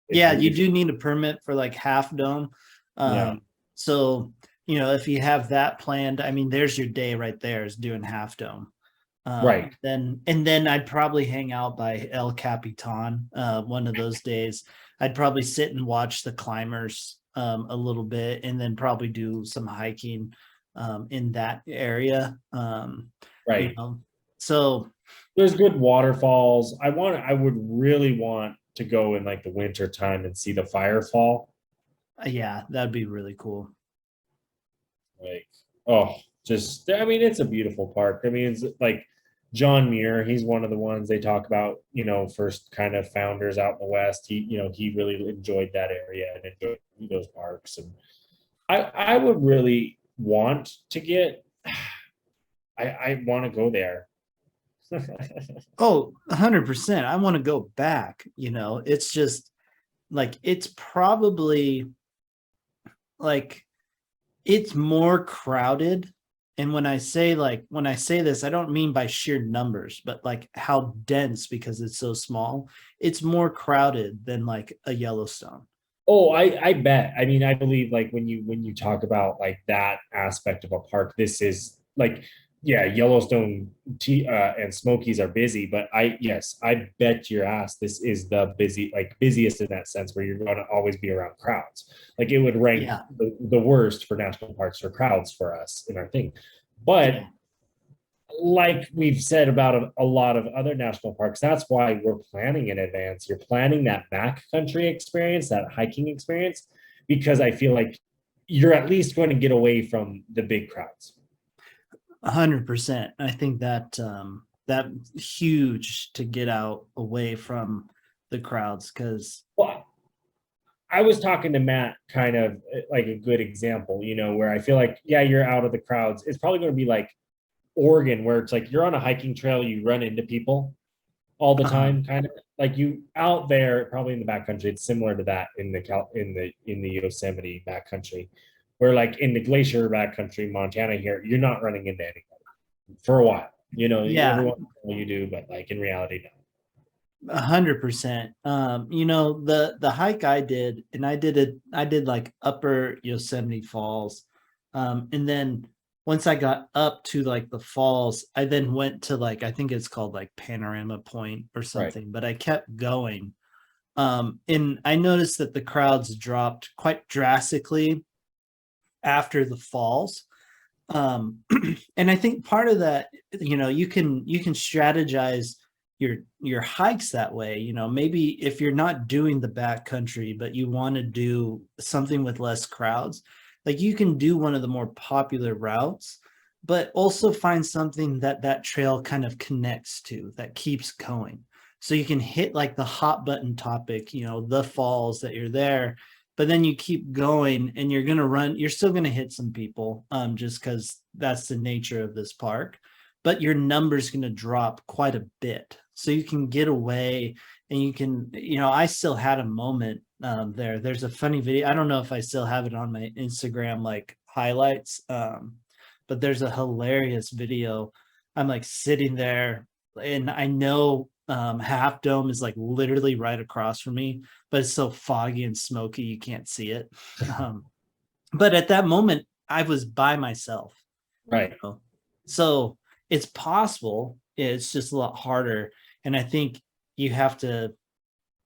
B: Yeah, you do need a permit for like Half Dome.
C: Yeah.
B: So, if you have that planned, I mean, there's your day right there, is doing Half Dome.
C: Right.
B: Then I'd probably hang out by El Capitan one of those days. I'd probably sit and watch the climbers a little bit, and then probably do some hiking in that area.
C: Right.
B: So
C: There's good waterfalls. I would really want to go in like the winter time and see the firefall.
B: yeah, that'd be really cool.
C: Like, oh, just I mean, it's a beautiful park. I mean, it's like John Muir, he's one of the ones they talk about, first kind of founders out in the West. He really enjoyed that area and enjoyed those parks. And I would really want to get I want to go there.
B: Oh, 100%. I want to go back. It's just like, it's probably like, it's more crowded. And when I say this, I don't mean by sheer numbers, but like how dense, because it's so small, it's more crowded than like a Yellowstone.
C: Oh, I bet. I mean, I believe like when you talk about like that aspect of a park, this is like, yeah, Yellowstone and Smokies are busy, but yes, I bet your ass this is the busiest in that sense, where you're going to always be around crowds. Like it would rank
B: Yeah.
C: the worst for national parks for crowds for us in our thing. But
B: Yeah.
C: like we've said about a lot of other national parks, that's why we're planning in advance. You're planning that backcountry experience, that hiking experience, because I feel like you're at least going to get away from the big crowds.
B: 100%. I think that huge to get out away from the crowds, because
C: Well, I was talking to Matt, kind of like a good example, where I feel like, yeah, you're out of the crowds. It's probably going to be like Oregon, where it's like you're on a hiking trail, you run into people all the time, kind of like you out there, probably in the backcountry. It's similar to that in the Yosemite backcountry, where like in the glacier backcountry, Montana here, you're not running into anybody for a while.
B: Yeah.
C: Everyone you do, but like in reality, no.
B: 100%. The hike I did, and I did like Upper Yosemite Falls. And then once I got up to like the falls, I then went to like, I think it's called like Panorama Point or something, but I kept going. And I noticed that the crowds dropped quite drastically after the falls. And I think part of that, you can strategize your hikes that way. Maybe if you're not doing the backcountry, but you want to do something with less crowds, like you can do one of the more popular routes, but also find something that trail kind of connects to, that keeps going. So you can hit like the hot button topic, the falls that you're there, but then you keep going and you're still going to hit some people, just because that's the nature of this park, but your number's going to drop quite a bit. So you can get away, and you can, I still had a moment There's a funny video. I don't know if I still have it on my Instagram like highlights, but there's a hilarious video. I'm like sitting there, and I know Half Dome is like literally right across from me, but it's so foggy and smoky you can't see it. Um, but at that moment, I was by myself, you
C: Right.
B: know, so it's possible. It's just a lot harder, and I think you have to,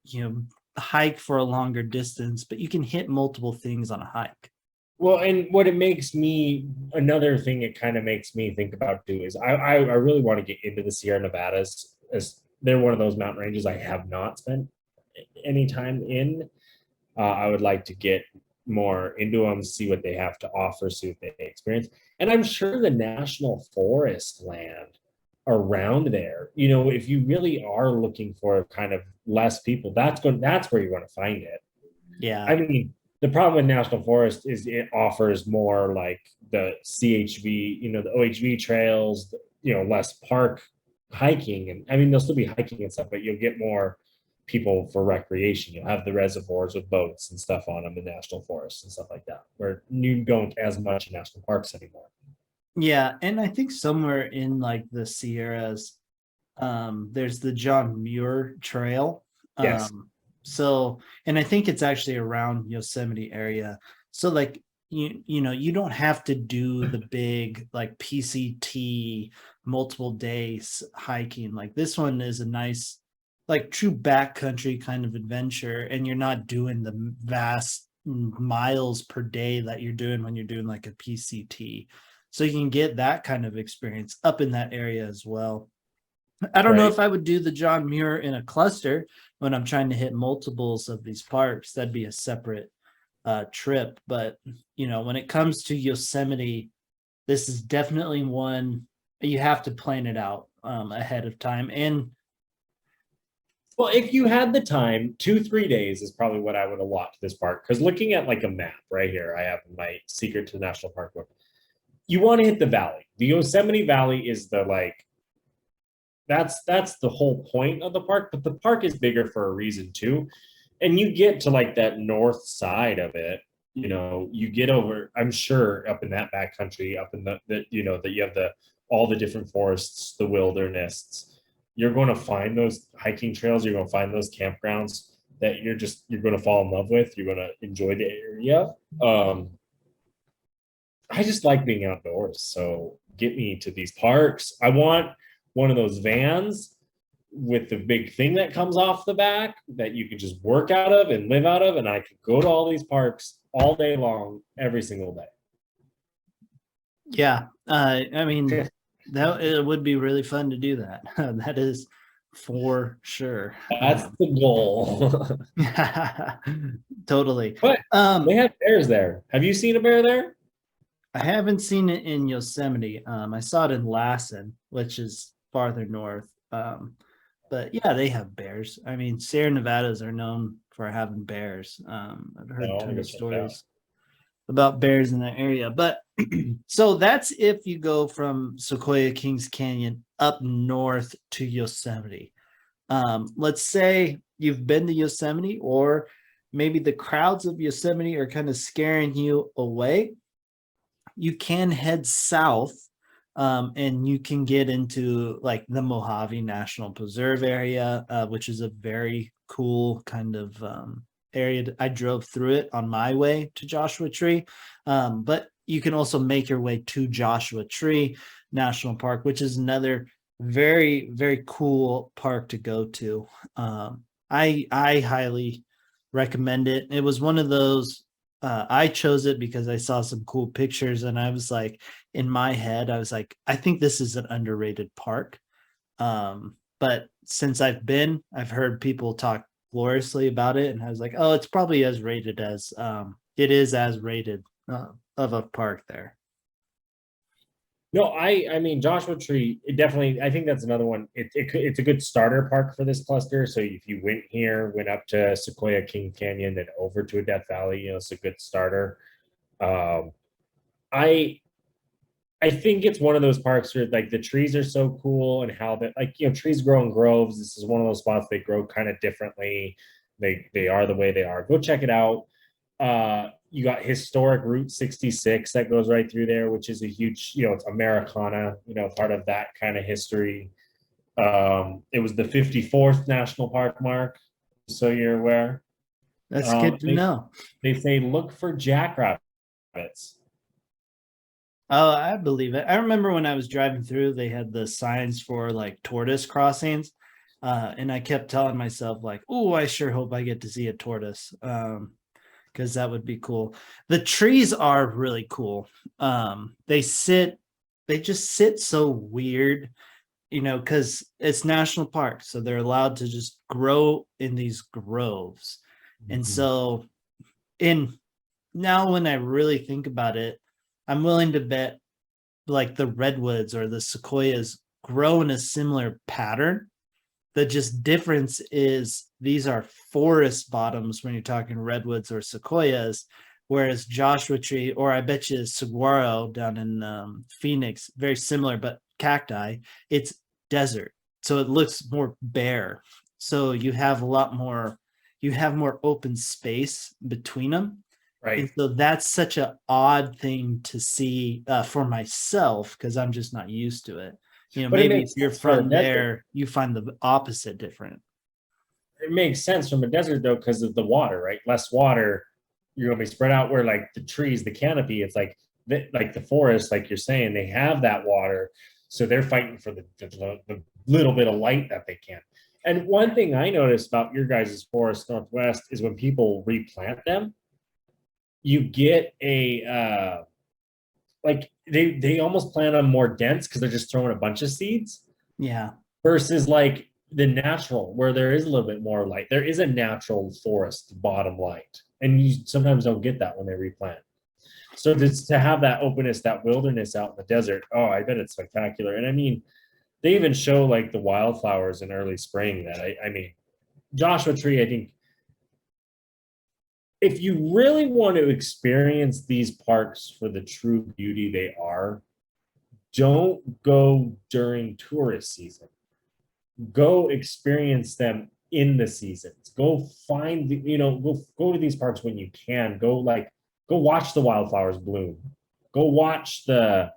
B: you know, hike for a longer distance, but you can hit multiple things on a hike.
C: Well, and what it makes me, another thing it kind of makes me think about too is I really want to get into the Sierra Nevadas, as they're one of those mountain ranges I have not spent any time in. I would like to get more into them, see what they have to offer, see what they experience. And I'm sure the national forest land around there, you know, if you really are looking for kind of less people, that's where you want to find it.
B: Yeah.
C: I mean, the problem with national forest is it offers more like the CHV, you know, the OHV trails, you know, less park hiking. And I mean, there'll still be hiking and stuff, but you'll get more people for recreation. You'll have the reservoirs with boats and stuff on them in national forests and stuff like that, where you don't as much in national parks anymore.
B: Yeah, and I think somewhere in like the Sierras, there's the John Muir Trail.
C: Yes.
B: So, and I think it's actually around Yosemite area. So like you know, you don't have to do the big like PCT multiple days hiking. Like this one is a nice like true backcountry kind of adventure, and you're not doing the vast miles per day that you're doing when you're doing like a PCT. So you can get that kind of experience up in that area as well. I don't know
C: Right.
B: if I would do the John Muir in a cluster when I'm trying to hit multiples of these parks. That'd be a separate trip. But you know, when it comes to Yosemite, this is definitely one you have to plan it out ahead of time. And
C: Well, if you had the time, 2, 3 days is probably what I would allot to this park. Because looking at like a map right here, I have my Secret to the National Park book. You want to hit the valley. The Yosemite Valley is the like that's the whole point of the park, but the park is bigger for a reason too. And you get to like that north side of it, you know, you get over, I'm sure up in that backcountry, up in the you know, that you have the all the different forests, the wilderness. You're going to find those hiking trails, you're going to find those campgrounds that you're going to fall in love with, you're going to enjoy the area. I just like being outdoors. So get me to these parks. I want one of those vans with the big thing that comes off the back that you can just work out of and live out of. And I could go to all these parks all day long, every single day.
B: yeah, I mean, that it would be really fun to do that. That is for sure.
C: That's the goal.
B: Totally.
C: But they have bears there. Have you seen a bear there?
B: I haven't seen it in Yosemite. I saw it in Lassen, which is farther north. But yeah, they have bears. I mean, Sierra Nevadas are known for having bears. I've heard a ton of stories about bears in that area. But so that's if you go from Sequoia Kings Canyon up north to Yosemite. Let's say you've been to Yosemite, or maybe the crowds of Yosemite are kind of scaring you away. You can head south, and you can get into like the Mojave National Preserve area, which is a very cool kind of area. I drove through it on my way to Joshua Tree, but you can also make your way to Joshua Tree National Park, which is another very, very cool park to go to. I highly recommend it. It was one of those, I chose it because I saw some cool pictures, and I was like, in my head, I was like, I think this is an underrated park. But since I've heard people talk gloriously about it, and I was like, oh, it's probably as rated as it is as rated of a park there.
C: No, I mean Joshua Tree, it definitely, I think that's another one. It's a good starter park for this cluster. So if you went up to Sequoia King Canyon, then over to a Death Valley, you know, it's a good starter. I I think it's one of those parks where like the trees are so cool, and how that, like, you know, trees grow in groves. This is one of those spots they grow kind of differently. They are the way they are. Go check it out. You got historic Route 66 that goes right through there, which is a huge, it's Americana, part of that kind of history. It was the 54th national park, Mark, so you're aware.
B: That's good to know.
C: They say look for jackrabbits.
B: Oh, I believe it. I remember when I was driving through, they had the signs for like tortoise crossings. And I kept telling myself, like, oh, I sure hope I get to see a tortoise. Because that would be cool. The trees are really cool. They just sit so weird, because it's national park. So they're allowed to just grow in these groves. And so now when I really think about it, I'm willing to bet like the redwoods or the sequoias grow in a similar pattern. The just difference is these are forest bottoms when you're talking redwoods or sequoias, whereas Joshua tree, or I bet you saguaro down in Phoenix, very similar, but cacti, it's desert. So it looks more bare. So you have more open space between them.
C: Right.
B: And so that's such an odd thing to see for myself, because I'm just not used to it. Maybe if you're from there, you find the opposite different.
C: It makes sense from a desert though, because of the water, right? Less water, you're gonna be spread out. Where like the trees, the canopy, it's like the forest, like you're saying, they have that water, so they're fighting for the little bit of light that they can. And one thing I noticed about your guys' forest Northwest is when people replant them, you get a like they almost plant them more dense because they're just throwing a bunch of seeds.
B: Yeah.
C: Versus like the natural, where there is a little bit more light. There is a natural forest bottom light, and you sometimes don't get that when they replant. So to have that openness, that wilderness out in the desert, oh, I bet it's spectacular. And I mean, they even show like the wildflowers in early spring. That I mean, Joshua Tree, I think if you really want to experience these parks for the true beauty they are, don't go during tourist season. Go experience them in the seasons. Go find go to these parks when you can. Go watch the wildflowers bloom. Go watch the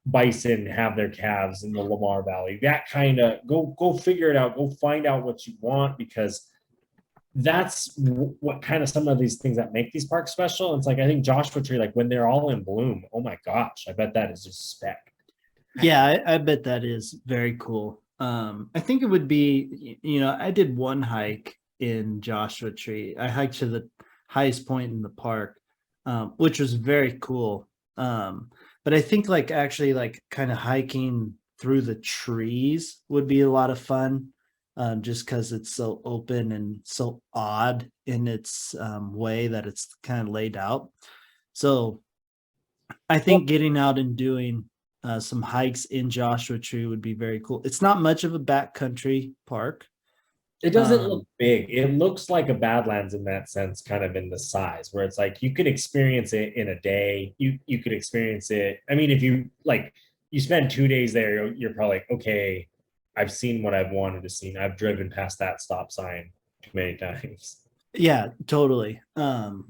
C: bison have their calves in the Lamar Valley. That kind of go figure it out. Go find out what you want, because that's what kind of some of these things that make these parks special. It's like, I think Joshua Tree, like when they're all in bloom, oh my gosh, I bet that is just spec.
B: Yeah, I bet that is very cool. I think it would be, I did one hike in Joshua Tree. I hiked to the highest point in the park, which was very cool. But I think like actually like kind of hiking through the trees would be a lot of fun, just because it's so open and so odd in its way that it's kind of laid out. So I think getting out and doing some hikes in Joshua Tree would be very cool. It's not much of a backcountry park.
C: It doesn't look big. It looks like a Badlands in that sense, kind of in the size, where it's like you could experience it in a day. You could experience it. I mean, if you like, you spend 2 days there, you're probably like, okay, I've seen what I've wanted to see. I've driven past that stop sign too many times.
B: Yeah, totally. And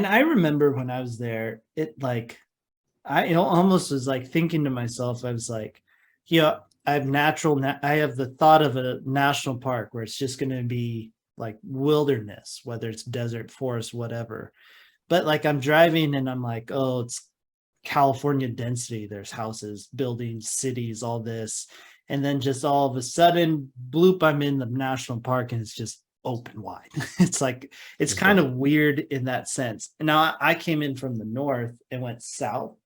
B: I remember when I was there, it like I almost was like thinking to myself, I was like, I have the thought of a national park where it's just going to be like wilderness, whether it's desert, forest, whatever. But like I'm driving and I'm like, oh, it's California density. There's houses, buildings, cities, all this. And then just all of a sudden, bloop, I'm in the national park and it's just open wide. It's like, it's kind of weird in that sense. And now I came in from the north and went south.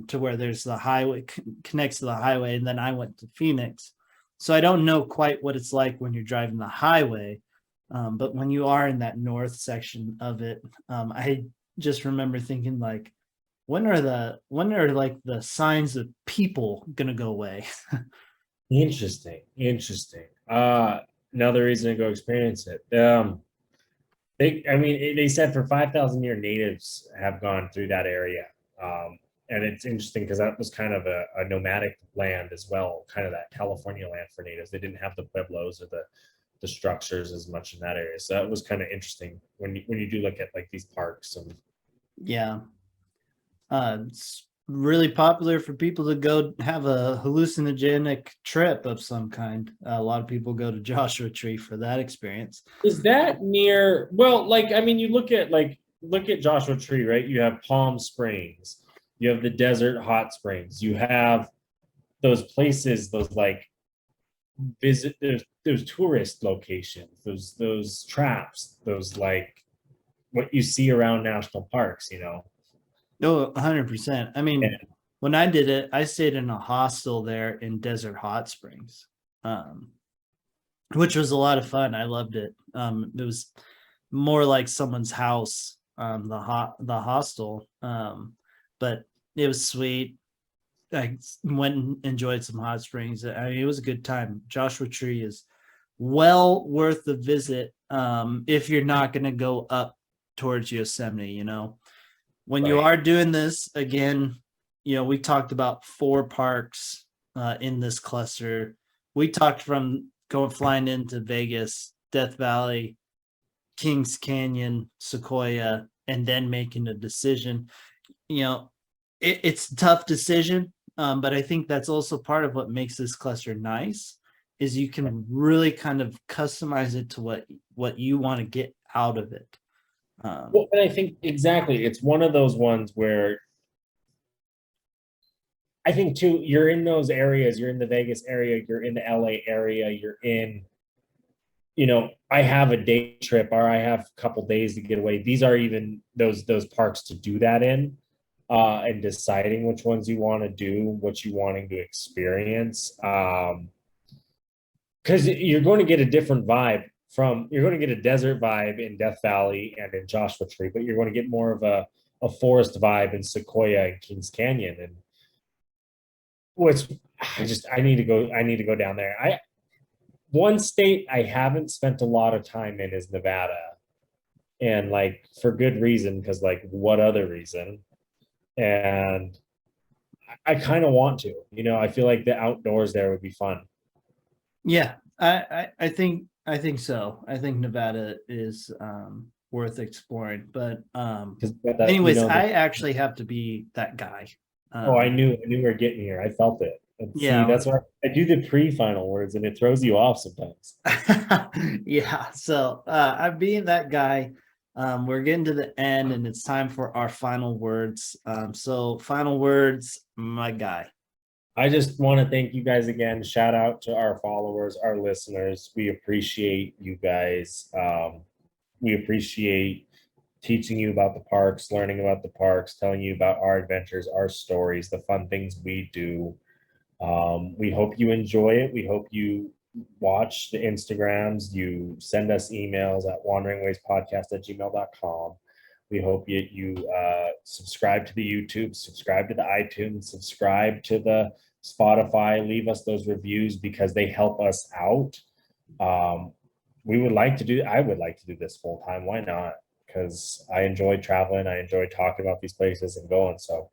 B: To where there's the highway connects to the highway, and then I went to Phoenix, so I don't know quite what it's like when you're driving the highway, but when you are in that north section of it, I just remember thinking like, when are like the signs of people gonna go away?
C: Interesting. Another reason to go experience it. They said for 5,000 year natives have gone through that area. And it's interesting because that was kind of a nomadic land as well, kind of that California land for natives. They didn't have the pueblos or the structures as much in that area. So that was kind of interesting when you do look at like these parks. And
B: Yeah. It's really popular for people to go have a hallucinogenic trip of some kind. A lot of people go to Joshua Tree for that experience.
C: is that near? Well, like I mean, you look at Joshua Tree, right? You have Palm Springs, you have the desert hot springs, you have those places, those like visit those tourist locations, those traps, those like what you see around national parks, you know.
B: No, 100%. I mean,
C: And
B: when I did it, I stayed in a hostel there in Desert Hot Springs, um, which was a lot of fun. I loved it. It was more like someone's house, the hostel, but it was sweet. I went and enjoyed some hot springs. I mean, it was a good time. Joshua Tree is well worth the visit if you're not going to go up towards Yosemite. When you
C: right.
B: are doing this again, we talked about 4 parks in this cluster. We talked from flying into Vegas, Death Valley, Kings Canyon, Sequoia, and then making a decision. It's a tough decision, but I think that's also part of what makes this cluster nice is you can really kind of customize it to what you want to get out of it.
C: Well, and I think exactly, it's one of those ones where I think too, you're in those areas, you're in the Vegas area, you're in the LA area, you're in, I have a day trip or I have a couple days to get away. These are even those parks to do that in, and deciding which ones you want to do, what you wanting to experience. Because you're going to get a different vibe you're going to get a desert vibe in Death Valley and in Joshua Tree, but you're going to get more of a forest vibe in Sequoia and Kings Canyon. And which I need to go down there. One state I haven't spent a lot of time in is Nevada. And like for good reason, because like what other reason? And I kind of want to, I feel like the outdoors there would be fun.
B: Yeah, I think so. I think Nevada is worth exploring. But anyways, I actually have to be that guy.
C: I knew we were getting here. I felt it. And
B: Yeah.
C: See, that's why I do the pre-final words, and it throws you off sometimes.
B: Yeah. So I'm being that guy. We're getting to the end, and it's time for our final words. So final words, my guy.
C: I just want to thank you guys again. Shout out to our followers, our listeners. We appreciate you guys. We appreciate teaching you about the parks, learning about the parks, telling you about our adventures, our stories, the fun things we do. We hope you enjoy it. We hope you watch the Instagrams. You send us emails at wanderingwayspodcast@gmail.com. We hope you subscribe to the YouTube, subscribe to the iTunes, subscribe to the Spotify, leave us those reviews because they help us out. I would like to do this full time. Why not? Because I enjoy traveling. I enjoy talking about these places and going. So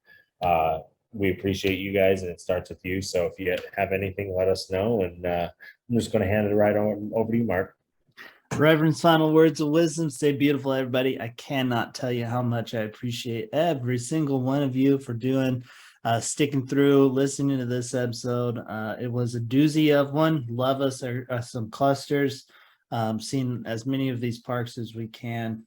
C: we appreciate you guys, and it starts with you. So if you have anything, let us know. And I'm just going to hand it right over to you, Mark.
B: Reverend's final words of wisdom. Stay beautiful, everybody. I cannot tell you how much I appreciate every single one of you for sticking through, listening to this episode. It was a doozy of one. Love us some clusters. Seeing as many of these parks as we can.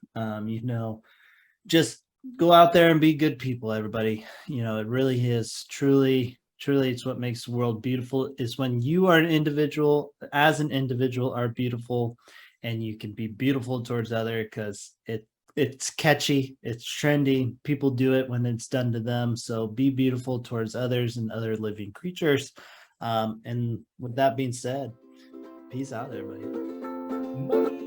B: Just go out there and be good people, everybody. It really is truly, it's what makes the world beautiful is when you are as an individual are beautiful, and you can be beautiful towards other because it's catchy, it's trendy. People do it when it's done to them. So be beautiful towards others and other living creatures. And with that being said, peace out, everybody.
C: Bye.